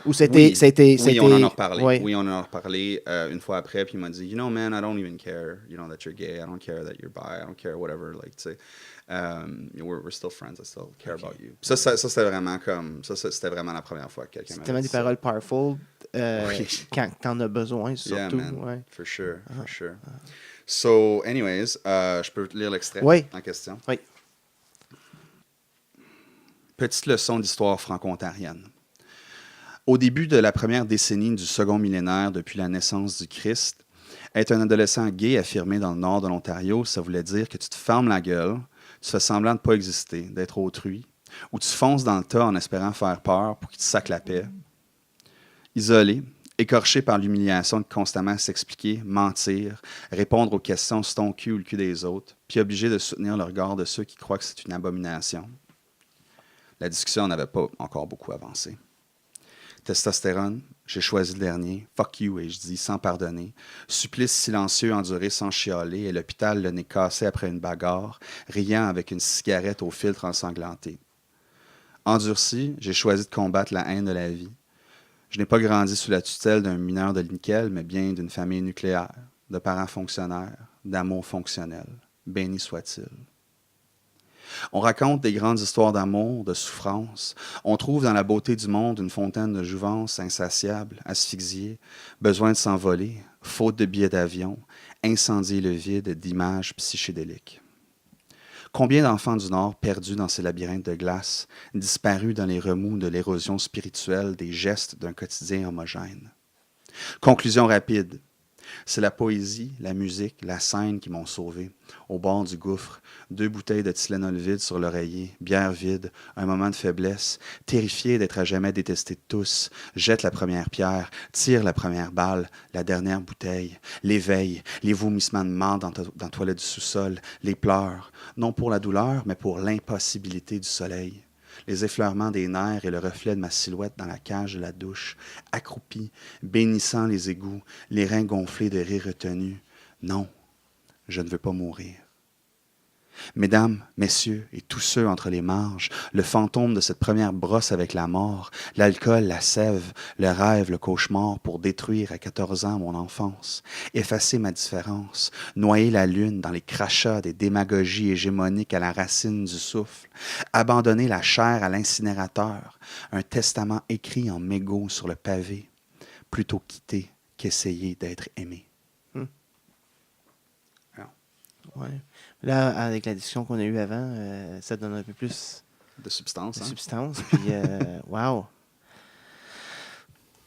Ou c'était... oui, on en a reparlé. Ouais. Oui, on en a reparlé une fois après, puis il m'a dit, you know, man, I don't even care, you know, that you're gay, I don't care that you're bi, I don't care whatever, like, tu sais, we're still friends, I still care about you. Puis ça c'était vraiment comme, c'était vraiment la première fois que quelqu'un C'est m'avait tellement dit des ça. paroles powerful Oui. quand t'en as besoin, Yeah, surtout. man, Ouais. for sure. So, anyways, je peux te lire l'extrait Oui. en question. Oui. Petite leçon d'histoire franco-ontarienne. Au début de la première décennie du second millénaire depuis la naissance du Christ, être un adolescent gay affirmé dans le nord de l'Ontario, ça voulait dire que tu te fermes la gueule, tu fais semblant de ne pas exister, d'être autrui, ou tu fonces dans le tas en espérant faire peur pour qu'il te saque la paix. Isolé, écorché par l'humiliation de constamment s'expliquer, mentir, répondre aux questions sur ton cul ou le cul des autres, puis obligé de soutenir le regard de ceux qui croient que c'est une abomination. La discussion n'avait pas encore beaucoup avancé. Testostérone, j'ai choisi le dernier. Fuck you, et je dis sans pardonner. Supplice silencieux enduré sans chialer, et l'hôpital le nez cassé après une bagarre, riant avec une cigarette au filtre ensanglanté. Endurci, j'ai choisi de combattre la haine de la vie. Je n'ai pas grandi sous la tutelle d'un mineur de nickel, mais bien d'une famille nucléaire, de parents fonctionnaires, d'amour fonctionnel. Béni soit-il. On raconte des grandes histoires d'amour, de souffrance. On trouve dans la beauté du monde une fontaine de jouvence insatiable, asphyxiée, besoin de s'envoler, faute de billets d'avion, incendier le vide d'images psychédéliques. Combien d'enfants du Nord perdus dans ces labyrinthes de glace, disparus dans les remous de l'érosion spirituelle des gestes d'un quotidien homogène? Conclusion rapide. C'est la poésie, la musique, la scène qui m'ont sauvé. Au bord du gouffre, 2 bouteilles de Tylenol vide sur l'oreiller, bière vide, un moment de faiblesse, terrifié d'être à jamais détesté de tous, jette la première pierre, tire la première balle, la dernière bouteille, l'éveil, les vomissements de marde dans la toilette du sous-sol, les pleurs, non pour la douleur, mais pour l'impossibilité du soleil. Les effleurements des nerfs et le reflet de ma silhouette dans la cage de la douche, accroupi, bénissant les égouts, les reins gonflés de rire retenu. Non, je ne veux pas mourir. Mesdames, messieurs et tous ceux entre les marges, le fantôme de cette première brosse avec la mort, l'alcool, la sève, le rêve, le cauchemar pour détruire à 14 ans mon enfance, effacer ma différence, noyer la lune dans les crachats des démagogies hégémoniques à la racine du souffle, abandonner la chair à l'incinérateur, un testament écrit en mégots sur le pavé, plutôt quitter qu'essayer d'être aimé. Ouais. Là, avec la discussion qu'on a eue avant, ça donne un peu plus de substance. de Hein? substance. Puis, wow.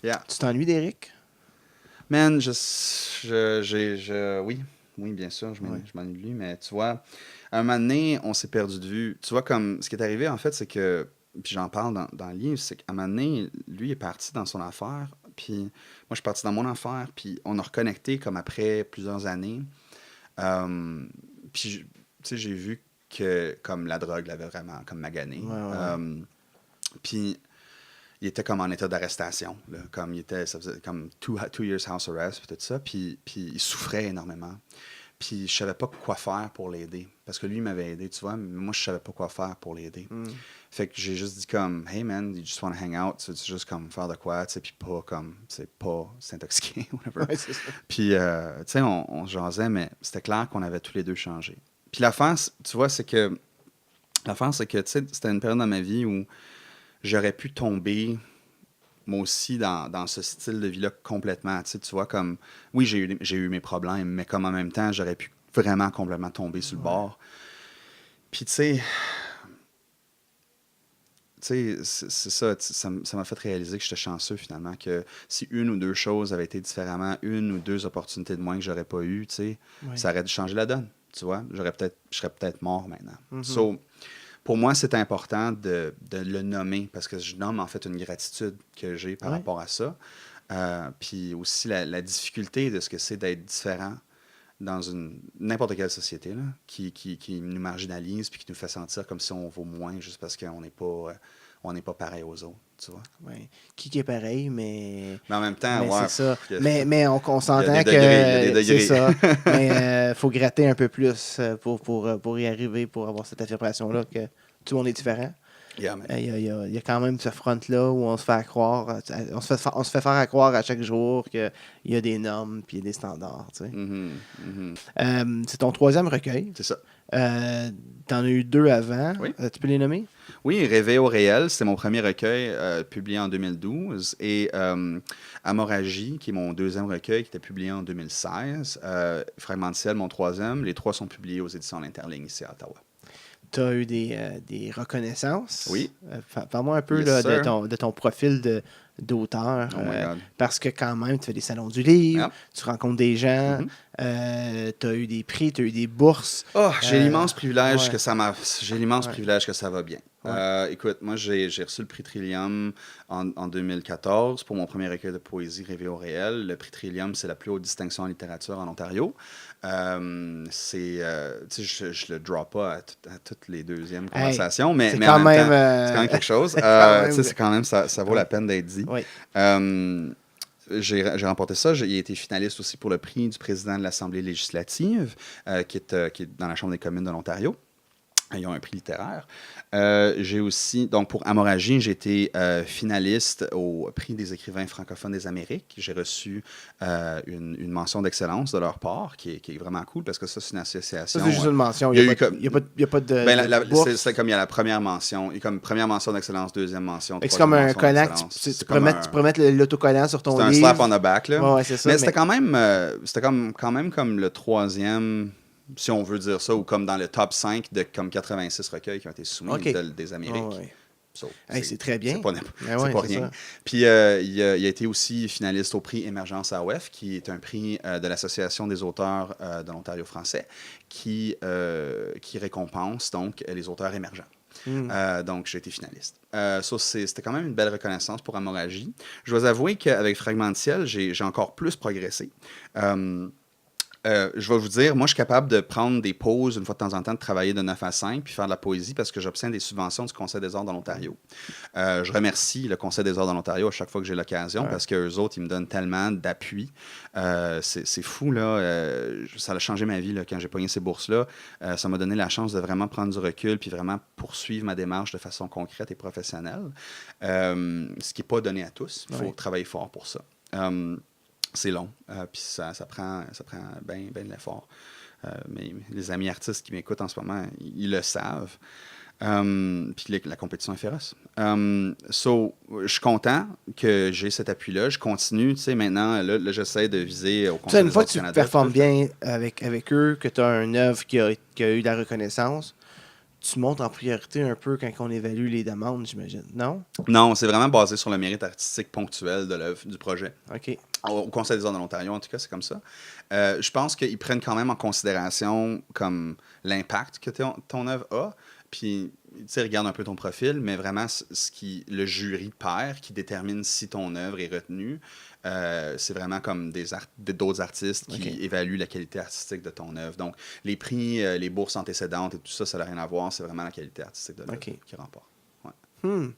Yeah. Tu t'ennuies d'Éric? Man, oui, bien sûr, je m'ennuie de lui, mais tu vois, à un moment donné, on s'est perdu de vue. Tu vois, comme, ce qui est arrivé, en fait, c'est que, puis j'en parle dans le livre, c'est qu'à un moment donné, lui est parti dans son affaire, puis moi, je suis parti dans mon affaire, puis on a reconnecté comme après plusieurs années. Puis, tu sais, j'ai vu que comme la drogue l'avait vraiment comme magané. Ouais. Puis, il était comme en état d'arrestation. Là, comme ça faisait comme 2 years house arrest, puis tout ça. Puis il souffrait énormément. Puis, je savais pas quoi faire pour l'aider. Parce que lui, il m'avait aidé, tu vois, mais moi, je savais pas quoi faire pour l'aider. Fait que j'ai juste dit comme, hey man, you just want to hang out, tu sais, juste comme faire de quoi, tu sais, puis pas comme, c'est pas s'intoxiquer, whatever. Ouais, c'est ça. Puis, tu sais, on jasait, mais c'était clair qu'on avait tous les deux changé. Puis l'affaire, tu vois, c'est que, tu sais, c'était une période dans ma vie où j'aurais pu tomber, moi aussi, dans ce style de vie-là complètement. Tu sais, tu vois, comme, oui, j'ai eu mes problèmes, mais comme en même temps, j'aurais pu vraiment complètement tombé sur le bord. Puis, tu sais, c'est ça, ça m'a fait réaliser que j'étais chanceux finalement, que si une ou deux choses avaient été différemment, une ou deux opportunités de moins que j'aurais pas eues, ça aurait changé la donne, tu vois. Je serais peut-être mort maintenant. So, pour moi, c'est important de le nommer parce que je nomme en fait une gratitude que j'ai par rapport à ça. Puis aussi la difficulté de ce que c'est d'être différent dans n'importe quelle société là, qui nous marginalise puis qui nous fait sentir comme si on vaut moins juste parce qu'on n'est pas pareil aux autres, tu vois. Ouais. Qui est pareil, mais en même temps, c'est ça. il y a- Mais on s'entend il y a que des degrés. c'est ça. Mais faut gratter un peu plus pour y arriver, pour avoir cette affirmation-là que tout le monde est différent. Yeah, man. Il y a quand même ce front-là où on se fait croire, on se fait faire à croire à chaque jour qu'il y a des normes puis il y a des standards. Tu sais. C'est ton 3e recueil. C'est ça. T'en as eu 2 avant. Oui. Tu peux les nommer? Oui, Rêver au réel, c'était mon premier recueil publié en 2012. Et Amoragie, qui est mon 2e recueil, qui était publié en 2016. Fragment de ciel, mon 3e. Les 3 sont publiés aux éditions L'Interligne ici à Ottawa. Tu as eu des reconnaissances. Oui. Parle-moi un peu Yes, là, sir. de ton profil d'auteur. Oh my God. Parce que quand même, tu fais des salons du livre, Yep. tu rencontres des gens, tu as eu des prix, tu as eu des bourses. Oh, j'ai l'immense privilège ouais. que ça m'a. J'ai l'immense privilège que ça va bien. Ouais. Écoute, moi, j'ai reçu le prix Trillium en 2014 pour mon premier recueil de poésie Rêver au réel. Le prix Trillium, c'est la plus haute distinction en littérature en Ontario. Tu sais, je le drop pas à toutes les deuxièmes conversations, mais quand en même même, temps, c'est quand même quelque chose. C'est quand même, ça vaut la peine d'être dit. Oui. J'ai remporté ça. J'ai été finaliste aussi pour le prix du président de l'Assemblée législative, qui est dans la Chambre des communes de l'Ontario. Ils ont un prix littéraire. J'ai aussi, donc pour Amoragie, j'ai été finaliste au prix des écrivains francophones des Amériques. J'ai reçu une mention d'excellence de leur part, qui est vraiment cool, parce que ça, c'est une association. Ça, c'est juste une mention. Il Il y n'y a pas de bourse. c'est comme il y a la première mention. Il y a comme première mention d'excellence, deuxième mention, C'est comme un collant que tu pourrais mettre l'autocollant sur ton livre. C'est un slap on the back, là. Ouais, c'est ça. Mais c'était quand même comme le 3e, si on veut dire ça, ou comme dans le top 5 de comme 86 recueils qui ont été soumis des Amériques. Oh, ouais. So, c'est très bien. C'est pas, ouais, pas rien. Ça. Puis il a été aussi finaliste au prix Émergence AOF, qui est un prix de l'Association des auteurs de l'Ontario français, qui récompense donc les auteurs émergents. Donc, j'ai été finaliste. C'était quand même une belle reconnaissance pour Amoragie. Je dois avouer qu'avec Fragment de ciel, j'ai encore plus progressé. Je vais vous dire, moi, je suis capable de prendre des pauses une fois de temps en temps, de travailler de 9 à 5 puis faire de la poésie parce que j'obtiens des subventions du Conseil des arts de l'Ontario. Je remercie le Conseil des arts de l'Ontario à chaque fois que j'ai l'occasion parce qu'eux autres, ils me donnent tellement d'appui. C'est fou, là. Ça a changé ma vie là, quand j'ai pogné ces bourses-là. Ça m'a donné la chance de vraiment prendre du recul puis vraiment poursuivre ma démarche de façon concrète et professionnelle. Ce qui n'est pas donné à tous. Il faut travailler fort pour ça. C'est long, puis ça prend bien de l'effort. Mais les amis artistes qui m'écoutent en ce moment, ils le savent. Puis la compétition est féroce. Je suis content que j'ai cet appui-là. Je continue, tu sais, maintenant, là j'essaie de viser au Conseil une fois des que tu Canada, performes bien avec eux, que tu as une œuvre qui a eu de la reconnaissance, tu montes en priorité un peu quand on évalue les demandes, j'imagine, non? Non, c'est vraiment basé sur le mérite artistique ponctuel de l'œuvre, du projet. OK. Au Conseil des arts de l'Ontario, en tout cas, c'est comme ça. Je pense qu'ils prennent quand même en considération comme l'impact que ton œuvre a. Puis, tu sais, regarde un peu ton profil, mais vraiment, le jury perd, qui détermine si ton œuvre est retenue, c'est vraiment comme d'autres artistes qui évaluent la qualité artistique de ton œuvre. Donc, les prix, les bourses antécédentes et tout ça, ça n'a rien à voir. C'est vraiment la qualité artistique de l'œuvre qui remporte. Ouais.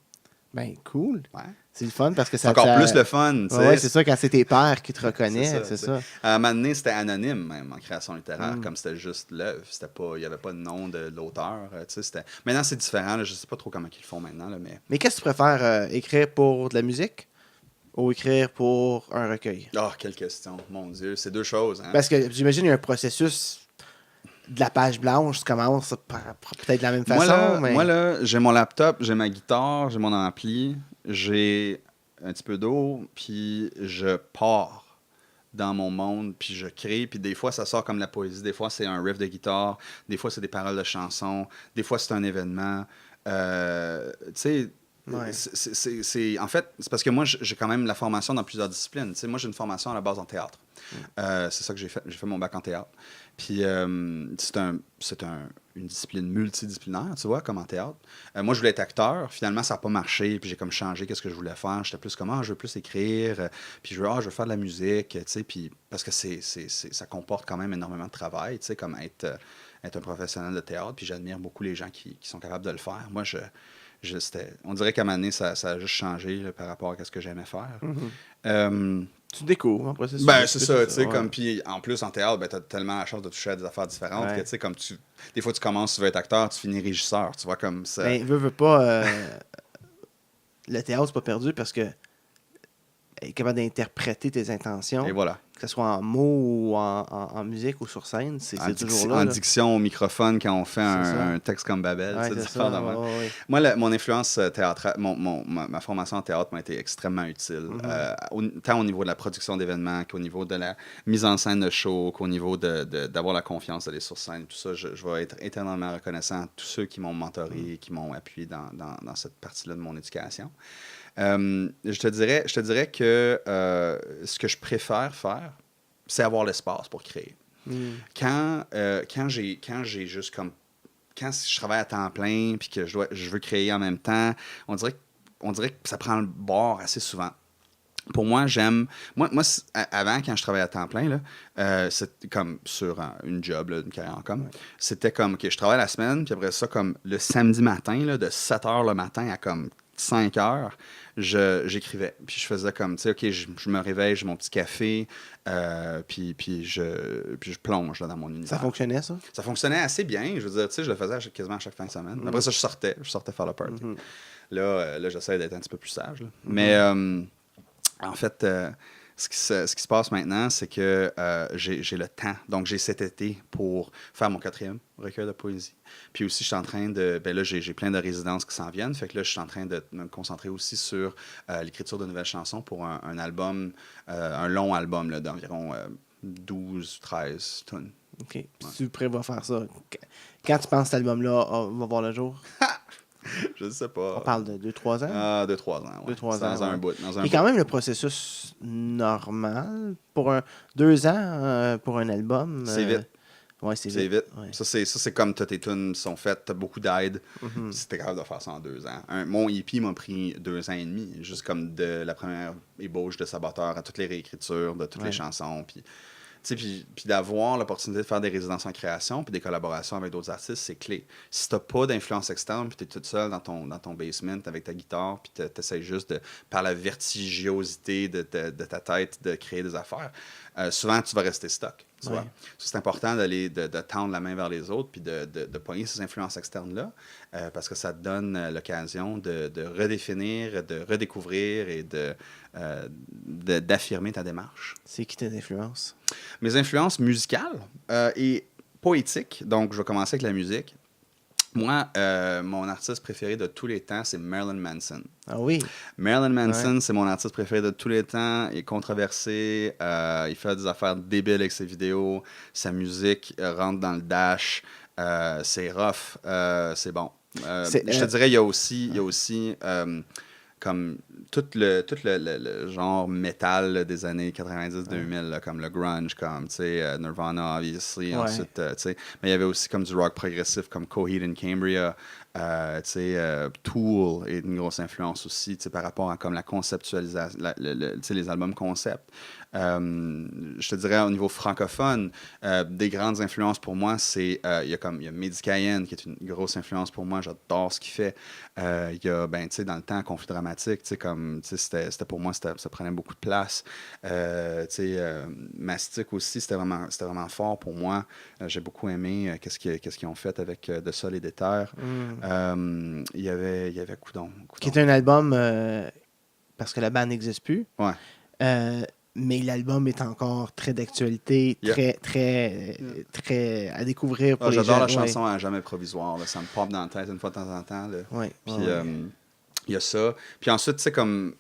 Ben, cool. Ouais. C'est le fun parce que ça... encore plus le fun. Oui, c'est ça, quand c'est tes pairs qui te reconnaissent, c'est ça. À un moment donné, c'était anonyme, même, en création littéraire, comme c'était juste l'œuvre. Il n'y avait pas de nom de l'auteur. Maintenant, c'est différent. Là, je ne sais pas trop comment ils le font maintenant. Là, mais qu'est-ce que tu préfères, écrire pour de la musique ou écrire pour un recueil? Ah, quelle question. Mon Dieu, c'est deux choses. Hein? Parce que j'imagine qu'il y a un processus... de la page blanche, tu commences peut-être de la même façon. Moi, là, j'ai mon laptop, j'ai ma guitare, j'ai mon ampli, j'ai un petit peu d'eau, puis je pars dans mon monde, puis je crée, puis des fois, ça sort comme la poésie, des fois, c'est un riff de guitare, des fois, c'est des paroles de chansons, des fois, c'est un événement. Tu sais, Ouais. en fait, c'est parce que moi, j'ai quand même la formation dans plusieurs disciplines. Tu sais, moi, j'ai une formation à la base en théâtre. C'est ça que j'ai fait. J'ai fait mon bac en théâtre. Puis une discipline multidisciplinaire, tu vois, comme en théâtre. Moi, je voulais être acteur. Finalement, ça n'a pas marché. Puis j'ai comme changé qu'est-ce que je voulais faire. J'étais plus comme, je veux plus écrire. Puis je veux faire de la musique, tu sais. Puis parce que ça comporte quand même énormément de travail, tu sais, comme être un professionnel de théâtre. Puis j'admire beaucoup les gens qui sont capables de le faire. Moi, on dirait qu'à un moment donné, ça a juste changé là, par rapport à ce que j'aimais faire. Tu découvres en processus. Ben, c'est ça, tu sais, ouais. comme, puis en plus, en théâtre, ben, t'as tellement la chance de toucher à des affaires différentes Ouais. que, tu sais, comme des fois, tu commences, tu veux être acteur, tu finis régisseur, tu vois, comme ça. Ben, veux pas, le théâtre, c'est pas perdu parce que être capable d'interpréter tes intentions, Et voilà. que ce soit en mots ou en musique ou sur scène, c'est toujours là. En là. diction, au microphone, quand on fait C'est ça. un texte comme Babel, Ouais, tu sais, c'est des ça. affaires de même. Ouais. Moi, mon influence théâtrale, ma formation en théâtre m'a été extrêmement utile, tant au niveau de la production d'événements qu'au niveau de la mise en scène de show, qu'au niveau d'avoir la confiance d'aller sur scène, tout ça. Je vais être éternellement reconnaissant à tous ceux qui m'ont mentoré, qui m'ont appuyé dans cette partie-là de mon éducation. Je te dirais que ce que je préfère faire, c'est avoir l'espace pour créer. Quand j'ai juste comme quand je travaille à temps plein puis que je veux créer en même temps, on dirait que ça prend le bord assez souvent. Pour moi, avant, quand je travaillais à temps plein, là, c'était comme sur une job, là, une carrière en com, c'était comme, OK, je travaille la semaine, puis après ça, comme le samedi matin, là, de 7 h le matin à comme 5 h, j'écrivais. Puis je faisais comme, tu sais, OK, je me réveille, j'ai mon petit café, puis je plonge là, dans mon univers. Ça fonctionnait, ça? Ça fonctionnait assez bien. Je veux dire, tu sais, je le faisais quasiment à chaque fin de semaine. Après ça, je sortais faire le party. Là, j'essaie d'être un petit peu plus sage. Là. Mais en fait, ce qui se passe maintenant, c'est que j'ai le temps. Donc, j'ai cet été pour faire mon 4e recueil de poésie. Puis aussi, je suis en train de... Ben là, j'ai plein de résidences qui s'en viennent. Fait que là, je suis en train de me concentrer aussi sur l'écriture de nouvelles chansons pour un album, un long album là, d'environ 12-13 tonnes. OK. Puis tu prévois faire ça. Quand tu penses que cet album-là va voir le jour? Je ne sais pas. On parle de 2-3 ans? Ah, 2-3 ans, oui. 2-3 Dans ans, un ouais. bout. C'est quand même le processus normal pour 2 ans pour un album. C'est vite. Oui, c'est C'est vite. vite. Ouais. Ça, c'est comme tes tunes sont faites, t'as beaucoup d'aide. Si t'es capable de faire ça en 2 ans. Mon EP m'a pris 2 ans et demi, juste comme de la première ébauche de Saboteur à toutes les réécritures de toutes les chansons. Puis d'avoir l'opportunité de faire des résidences en création puis des collaborations avec d'autres artistes, c'est clé. Si t'as pas d'influence externe puis t'es toute seule dans ton basement avec ta guitare puis t'essayes juste par la vertigiosité de ta tête de créer des affaires, souvent tu vas rester stock. Tu vois? C'est important de tendre la main vers les autres puis de pogner ces influences externes-là parce que ça te donne l'occasion de redéfinir, de redécouvrir et d'affirmer ta démarche. C'est qui tes influences? Mes influences musicales et poétiques, donc je vais commencer avec la musique. Moi, mon artiste préféré de tous les temps, c'est Marilyn Manson. Ah oui? Marilyn Manson, c'est mon artiste préféré de tous les temps. Il est controversé. Il fait des affaires débiles avec ses vidéos. Sa musique rentre dans le dash. C'est rough. C'est bon. Je te dirais, il y a aussi comme tout le genre métal des années 90-2000, comme le grunge, comme Nirvana, obviously. Ensuite, mais il y avait aussi comme du rock progressif comme Coheed and Cambria. Tool est une grosse influence aussi par rapport à comme la conceptualisation, les albums concept. Je te dirais au niveau francophone, des grandes influences pour moi, c'est il y a Mehdi Cayenne qui est une grosse influence pour moi. J'adore ce qu'il fait. Il y a dans le temps Conflit dramatique, c'était pour moi ça prenait beaucoup de place. Mastic aussi, c'était vraiment fort pour moi. J'ai beaucoup aimé qu'est-ce qu'ils ont fait avec De Sol et des Terres. Il y avait Coudon. Qui est un album parce que la bande n'existe plus. Ouais. Mais l'album est encore très d'actualité, très à découvrir pour les gens. J'adore la chanson à Jamais provisoire. Là. Ça me pop dans la tête une fois de temps en temps. Là. Ouais, puis il y a ça. Puis ensuite, comme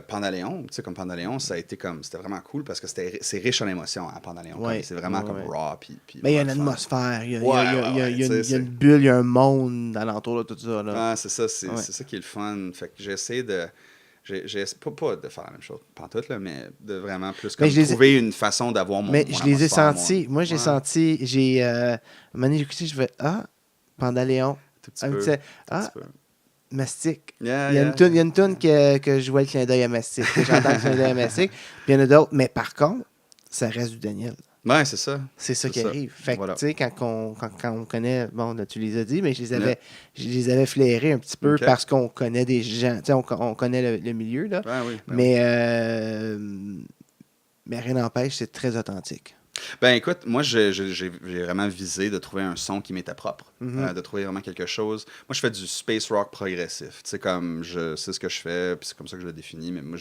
Pandaléon, tu sais, comme Pandaléon, ça a été comme, c'était vraiment cool parce que c'est riche en émotions à Pandaléon. Ouais, C'est vraiment ouais, comme ouais. raw. Mais il y a une atmosphère, il y a, Ouais, il y a tu sais, il y a une bulle, il y a un monde alentour de tout ça. Là. Ah, c'est ça, Ouais. c'est ça qui est le fun. Fait que j'essaie de. Pas de faire la même chose, pantoute, là, mais de vraiment plus comme trouver une façon d'avoir mon. Mais mon je les ai atmosphère, sentis. Moi, j'ai senti. À un moment donné, j'ai écouté, je fais Pandaléon. Tout petit Un peu. petit- Petit peu. Mastic. Yeah, Il y a une toune que je vois le clin d'œil à Mastic. Que j'entends le clin d'œil à Mastic. Puis il y en a d'autres. Mais par contre, ça reste du Daniel. Ouais, c'est ça. C'est ça qui arrive. Fait que, Voilà. tu sais, quand on connaît, bon, là, tu les as dit, mais je les avais flairés un petit peu parce qu'on connaît des gens, tu sais, on connaît le milieu, là. Ouais, oui, mais rien n'empêche, c'est très authentique. Ben écoute, moi j'ai vraiment visé de trouver un son qui m'était propre, de trouver vraiment quelque chose. Moi je fais du space rock progressif, tu sais comme je sais ce que je fais, puis c'est comme ça que je le définis, mais moi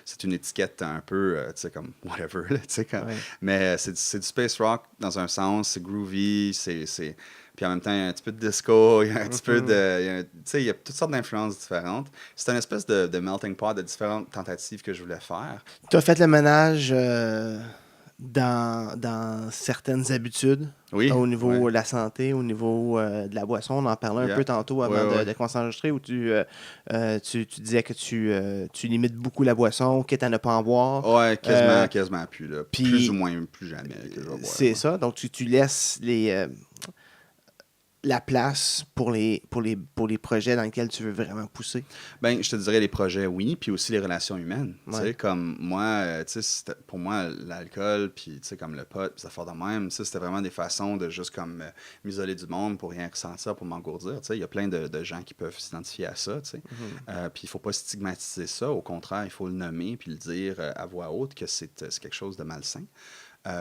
c'est une étiquette un peu, tu sais comme whatever, là, tu sais comme. Ouais. Mais c'est du space rock dans un sens, c'est groovy, puis en même temps il y a un petit peu de disco, il y a un petit peu de, tu sais il y a toutes sortes d'influences différentes. C'est une espèce de melting pot de différentes tentatives que je voulais faire. Tu as fait le ménage. Dans certaines habitudes, au niveau de la santé, au niveau de la boisson. On en parlait un peu tantôt avant de qu'on s'enregistrer, où tu disais que tu limites beaucoup la boisson, quitte à ne pas en boire. Ouais, quasiment plus. Là. Plus ou moins, plus jamais que je vais boire. C'est ça. Donc, tu laisses la place pour les projets dans lesquels tu veux vraiment pousser? Ben, je te dirais les projets, oui, puis aussi les relations humaines. Tu sais, comme moi, pour moi, l'alcool, puis tu sais, comme le pot, puis ça fait de même, c'était vraiment des façons de juste comme m'isoler du monde pour rien ressentir, pour m'engourdir. Tu sais, il y a plein de gens qui peuvent s'identifier à ça, tu sais. Puis il faut pas stigmatiser ça. Au contraire, il faut le nommer puis le dire à voix haute que c'est quelque chose de malsain.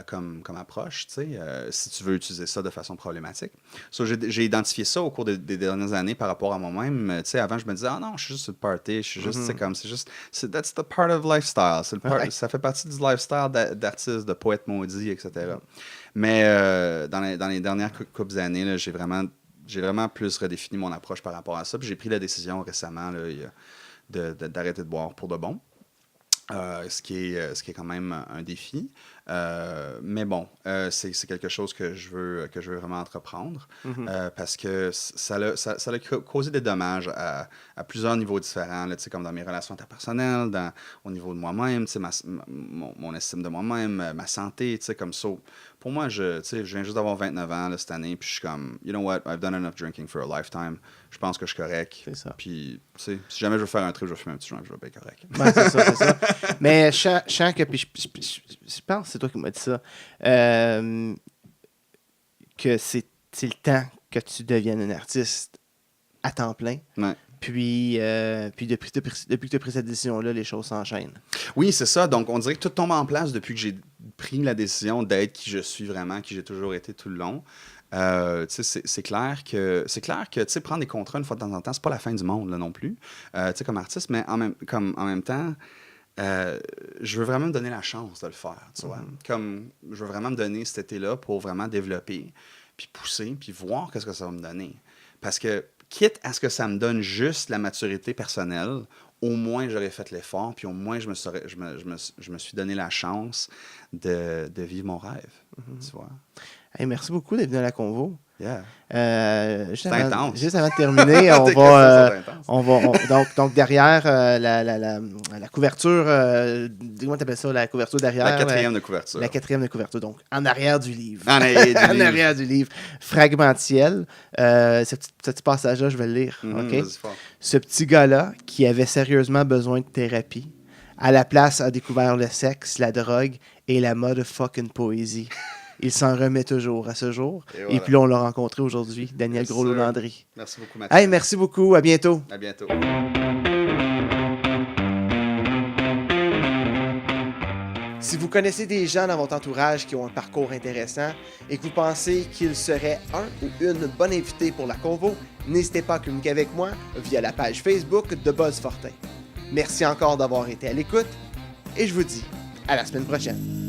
Comme approche, tu sais, si tu veux utiliser ça de façon problématique. J'ai identifié ça au cours des dernières années par rapport à moi-même. Tu sais, avant, je me disais, non, je suis juste sur le party, je suis juste, that's the part of lifestyle. Ça fait partie du lifestyle d'artiste, de poète maudit, etc. Mais dans les dernières couples d'années, là, j'ai vraiment plus redéfini mon approche par rapport à ça. Puis j'ai pris la décision récemment là, d'arrêter de boire pour de bon. Ce qui est quand même un défi. Mais bon, c'est quelque chose que je veux vraiment entreprendre parce que ça a causé des dommages à plusieurs niveaux différents, là, comme dans mes relations interpersonnelles, au niveau de moi-même, mon estime de moi-même, ma santé, comme ça. Pour moi, je viens juste d'avoir 29 ans là, cette année, puis je suis comme, you know what, I've done enough drinking for a lifetime. Je pense que je suis correct. C'est ça. Puis, si jamais je veux faire un trip, je vais fumer un petit joint, je vais être bien correct. Ben, c'est ça. Mais je sens que, puis je pense que c'est toi qui m'as dit ça, que c'est le temps que tu deviennes un artiste à temps plein. Ouais. Puis depuis que tu as pris cette décision-là, les choses s'enchaînent. Oui, c'est ça. Donc, on dirait que tout tombe en place depuis que j'ai pris la décision d'être qui je suis vraiment, qui j'ai toujours été tout le long. C'est clair que prendre des contrats une fois de temps en temps, c'est pas la fin du monde là, non plus, comme artiste, mais en même temps, je veux vraiment me donner la chance de le faire. Tu vois? Comme je veux vraiment me donner cet été-là pour vraiment développer, puis pousser, puis voir qu'est-ce que ça va me donner. Parce que quitte à ce que ça me donne juste la maturité personnelle, au moins j'aurais fait l'effort, puis au moins je me suis donné la chance de vivre mon rêve. Tu vois? Hey, merci beaucoup d'être venu à la convo. Yeah. Juste avant de terminer, donc derrière la couverture, comment tu appelles ça, la couverture derrière? La quatrième de couverture. La quatrième de couverture, donc en arrière du livre. En arrière du livre. Fragmentiel. Ce petit passage-là, je vais le lire. Okay? Ce petit gars-là, qui avait sérieusement besoin de thérapie, à la place a découvert le sexe, la drogue et la motherfucking poésie. Il s'en remet toujours à ce jour. Et puis là, on l'a rencontré aujourd'hui, Daniel Gros-Landry. Merci beaucoup, Mathieu. Hey, merci beaucoup. À bientôt. À bientôt. Si vous connaissez des gens dans votre entourage qui ont un parcours intéressant et que vous pensez qu'ils seraient un ou une bonne invitée pour la convo, n'hésitez pas à communiquer avec moi via la page Facebook de Buzz Fortin. Merci encore d'avoir été à l'écoute et je vous dis à la semaine prochaine.